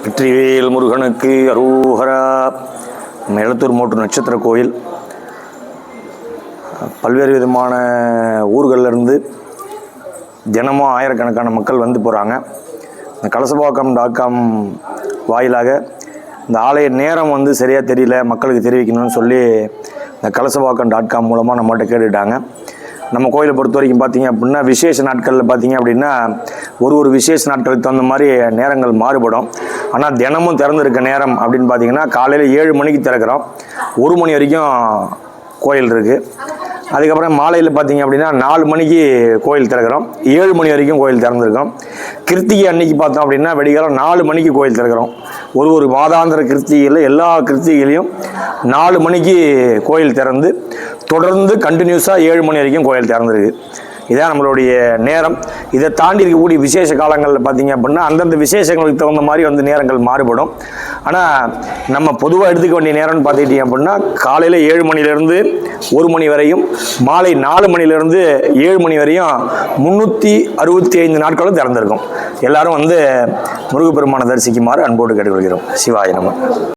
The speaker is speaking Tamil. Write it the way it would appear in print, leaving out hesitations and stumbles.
வெற்றிவேல் முருகனுக்கு அரோகரா. எழுத்தூர் மோட்டு நட்சத்திர கோயில் பல்வேறு விதமான ஊர்களிலிருந்து தினமும் ஆயிரக்கணக்கான மக்கள் வந்து போகிறாங்க. இந்த கலசபாக்கம்.com வாயிலாக இந்த ஆலய நேரம் வந்து சரியாக தெரியல, மக்களுக்கு தெரிவிக்கணும்னு சொல்லி இந்த கலசபாக்கம்.com மூலமாக நம்மகிட்ட கேட்டுக்கிட்டாங்க. நம்ம கோயிலை பொறுத்த வரைக்கும் பார்த்திங்க அப்படின்னா விசேஷ நாட்களில் பார்த்திங்க அப்படின்னா ஒரு விசேஷ நாட்களுக்கு தகுந்த மாதிரி நேரங்கள் மாறுபடும். ஆனால் தினமும் திறந்துருக்க நேரம் அப்படின்னு பார்த்திங்கன்னா காலையில் 7 மணிக்கு திறக்கிறோம், 1 மணி வரைக்கும் கோயில் இருக்குது. அதுக்கப்புறம் மாலையில் பார்த்திங்க அப்படின்னா 4 மணிக்கு கோயில் திறக்கிறோம், 7 மணி வரைக்கும் கோயில் திறந்துருக்கோம். கிருத்திகை அன்னைக்கு பார்த்தோம் அப்படின்னா வெடிகாலம் 4 மணிக்கு கோயில் திறக்கிறோம். ஒரு மாதாந்திர கிருத்திகையில் எல்லா கிருத்திகையிலையும் 4 மணிக்கு கோயில் திறந்து தொடர்ந்து கண்டினியூஸாக 7 மணி வரைக்கும் கோயில் திறந்துருக்கு. இதான் நம்மளுடைய நேரம். இதை தாண்டி இருக்கக்கூடிய விசேஷ காலங்களில் பார்த்திங்க அப்படின்னா அந்தந்த விசேஷங்களுக்கு தகுந்த மாதிரி வந்து நேரங்கள் மாறுபடும். ஆனால் நம்ம பொதுவாக எடுத்துக்க வேண்டிய நேரம்னு பார்த்துக்கிட்டிங்க அப்படின்னா காலையில் 7 மணிலேருந்து 1 மணி வரையும், மாலை 4 மணிலேருந்து 7 மணி வரையும் 365 நாட்களும் திறந்திருக்கும். எல்லாரும் வந்து முருகப்பெருமானை தரிசிக்குமாறு அன்போடு கேட்டுக்கொள்கிறோம். சிவாய நம.